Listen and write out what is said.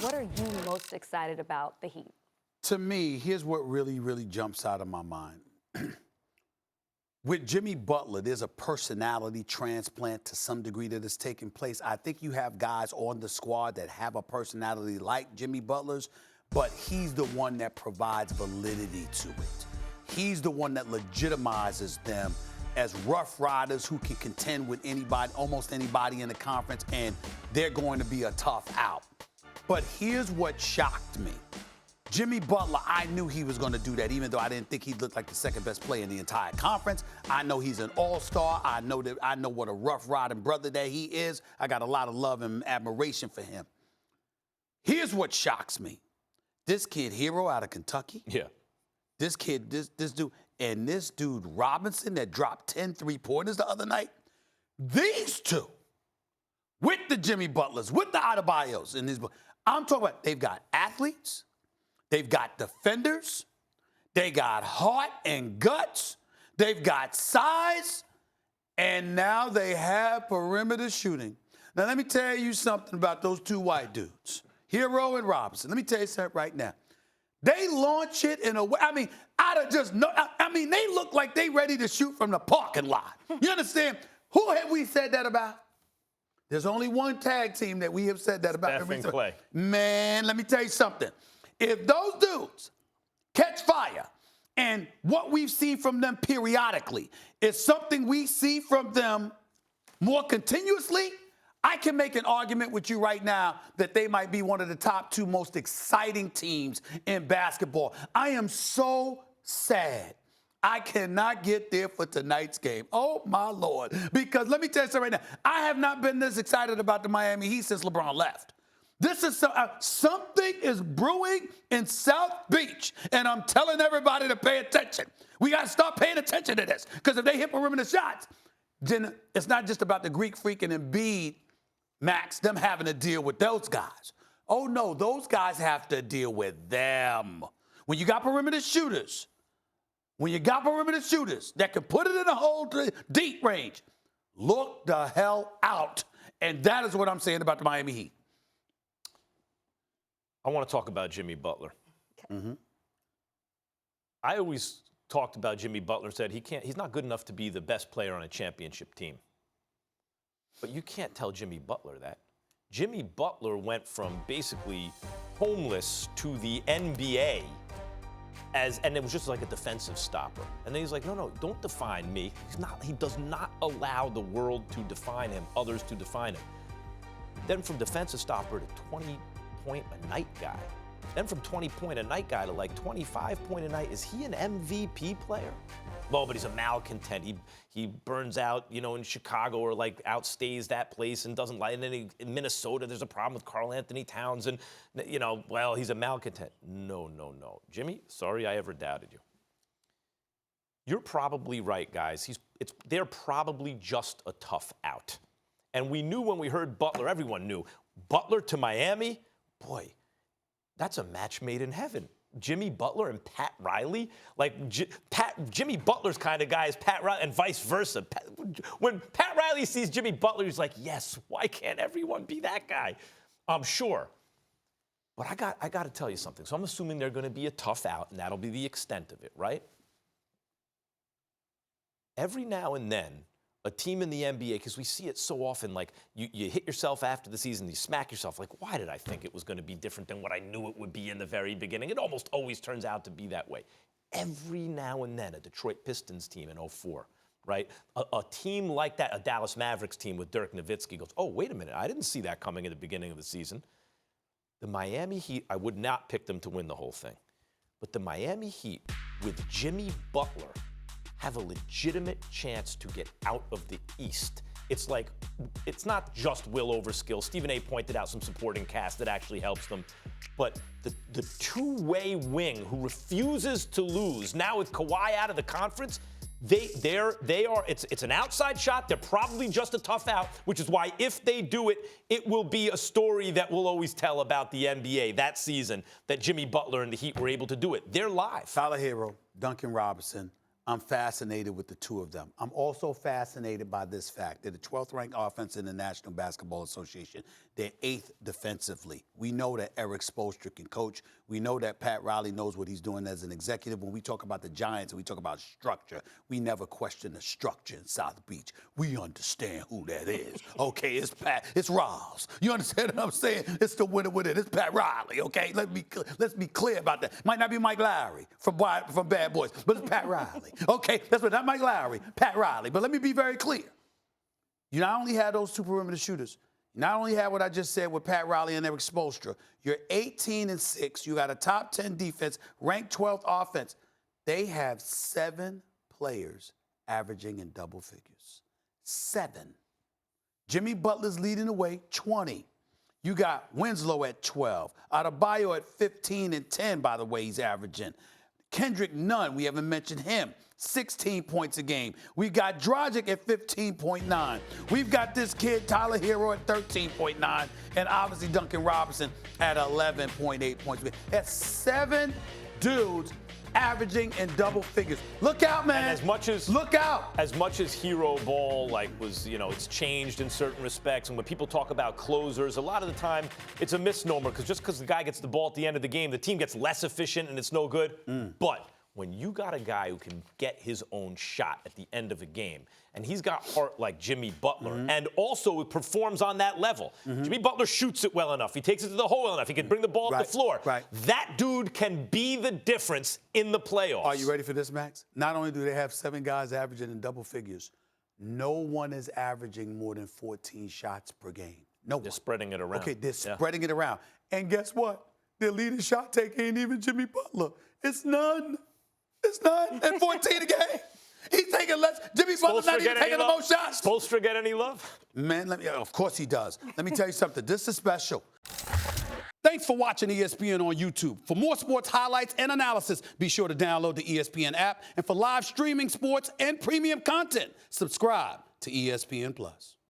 What are you most excited about the Heat? To me, here's what really, really jumps out of my mind. With Jimmy Butler, there's a personality transplant to some degree that is taking place. I think you have guys on the squad that have a personality like Jimmy Butler's, but he's the one that provides validity to it. He's the one that legitimizes them as rough riders who can contend with anybody, almost anybody in the conference, and they're going to be a tough out. But here's what shocked me. Jimmy Butler, I knew he was going to do that, even though I didn't think he looked like the second best player in the entire conference. I know he's an all-star. I know what a rough riding brother that he is. I got a lot of love and admiration for him. Here's what shocks me. This kid, Hero out of Kentucky. Yeah. This kid, this dude, and this dude, Robinson, that dropped 10 3-pointers the other night. These two, with the Jimmy Butlers, with the Adebayos in this book, I'm talking about they've got athletes. They've got defenders. They got heart and guts. They've got size. And now they have perimeter shooting. Now, let me tell you something about those two white dudes, Hero and Robinson. Let me tell you something right now. They launch it in a way, they look like they ready to shoot from the parking lot. You understand? Who have we said that about? There's only one tag team that we have said that about. Steph and Clay. Man, let me tell you something. If those dudes catch fire, and what we've seen from them periodically is something we see from them more continuously, I can make an argument with you right now that they might be one of the top two most exciting teams in basketball. I am so sad I cannot get there for tonight's game. Oh, my Lord. Because let me tell you something right now. I have not been this excited about the Miami Heat since LeBron left. This is something is brewing in South Beach, and I'm telling everybody to pay attention. We got to start paying attention to this, because if they hit perimeter shots, then it's not just about the Greek Freak and Embiid, Max, them having to deal with those guys. Oh, no, those guys have to deal with them. When you got perimeter shooters, that can put it in a hole deep range, look the hell out. And that is what I'm saying about the Miami Heat. I want to talk about Jimmy Butler. Okay. Mm-hmm. I always talked about Jimmy Butler, said he's not good enough to be the best player on a championship team. But you can't tell Jimmy Butler that. Jimmy Butler went from basically homeless to the NBA and it was just like a defensive stopper. And then he's like, no, don't define me. He does not allow the world to define him, others to define him. Then from defensive stopper to 20-point-a-night guy. Then from 20-point-a-night guy to like 25-point-a-night. Is he an MVP player? Well, but he's a malcontent. He burns out, in Chicago, or like outstays that place and doesn't like. And then in Minnesota, there's a problem with Karl Anthony Towns, and he's a malcontent. No. Jimmy, sorry I ever doubted you. You're probably right, guys. They're probably just a tough out. And we knew when we heard Butler, everyone knew. Butler to Miami, boy, that's a match made in heaven. Jimmy Butler and Pat Riley, Jimmy Butler's kind of guy is Pat Riley, and vice versa. When Pat Riley sees Jimmy Butler, he's like, yes, why can't everyone be that guy? I'm sure. But I got to tell you something. So I'm assuming they're going to be a tough out, and that'll be the extent of it, right? Every now and then, a team in the NBA, because we see it so often, like you hit yourself after the season, you smack yourself, like, why did I think it was going to be different than what I knew it would be in the very beginning? It almost always turns out to be that way. Every now and then, a Detroit Pistons team in 2004, right? A team like that, a Dallas Mavericks team with Dirk Nowitzki goes, oh, wait a minute, I didn't see that coming at the beginning of the season. The Miami Heat, I would not pick them to win the whole thing. But the Miami Heat, with Jimmy Butler, have a legitimate chance to get out of the East. It's not just will over skill. Stephen A. pointed out some supporting cast that actually helps them. But the two-way wing who refuses to lose, now with Kawhi out of the conference, it's an outside shot. They're probably just a tough out, which is why if they do it, it will be a story that we'll always tell about the NBA that season, that Jimmy Butler and the Heat were able to do it. They're live. Tyler Hero, Duncan Robinson, I'm fascinated with the two of them. I'm also fascinated by this fact. They're the 12th ranked offense in the National Basketball Association. They're 8th defensively. We know that Eric Spoelstra can coach. We know that Pat Riley knows what he's doing as an executive. When we talk about the Giants and we talk about structure, we never question the structure in South Beach. We understand who that is. Okay, it's Ross. You understand what I'm saying? It's the winner with it. It's Pat Riley, okay? Let's be clear about that. Might not be Mike Lowry from Bad Boys, but it's Pat Riley. Okay, that's what, not Mike Lowry, Pat Riley. But let me be very clear. You not only had those two perimeter shooters, you not only had what I just said with Pat Riley and Eric Spoelstra, you're 18-6. You got a top 10 defense, ranked 12th offense. They have 7 players averaging in double figures. 7. Jimmy Butler's leading the way, 20. You got Winslow at 12. Adebayo at 15 and 10, by the way, he's averaging. Kendrick Nunn, we haven't mentioned him, 16 points a game. We've got Dragic at 15.9. We've got this kid, Tyler Hero, at 13.9. And obviously Duncan Robinson at 11.8 points a game. That's 7 dudes averaging in double figures. Look out, man. And look out. As much as hero ball was, it's changed in certain respects. And when people talk about closers, a lot of the time it's a misnomer because just because the guy gets the ball at the end of the game, the team gets less efficient and it's no good. But when you got a guy who can get his own shot at the end of a game, and he's got heart like Jimmy Butler, and also performs on that level. Jimmy Butler shoots it well enough. He takes it to the hole well enough. He can bring the ball up the floor. That dude can be the difference in the playoffs. Are you ready for this, Max? Not only do they have 7 guys averaging in double figures, no one is averaging more than 14 shots per game. No one. They're spreading it around. Okay, they're spreading it around. And guess what? Their leading shot taker ain't even Jimmy Butler. It's none. It's none at 14 a game. He's taking less. Jimmy Butler's not even taking the most shots. Spoelstra get any love? Man, of course he does. Let me tell you something. This is special. Thanks for watching ESPN on YouTube. For more sports highlights and analysis, be sure to download the ESPN app. And for live streaming sports and premium content, subscribe to ESPN+.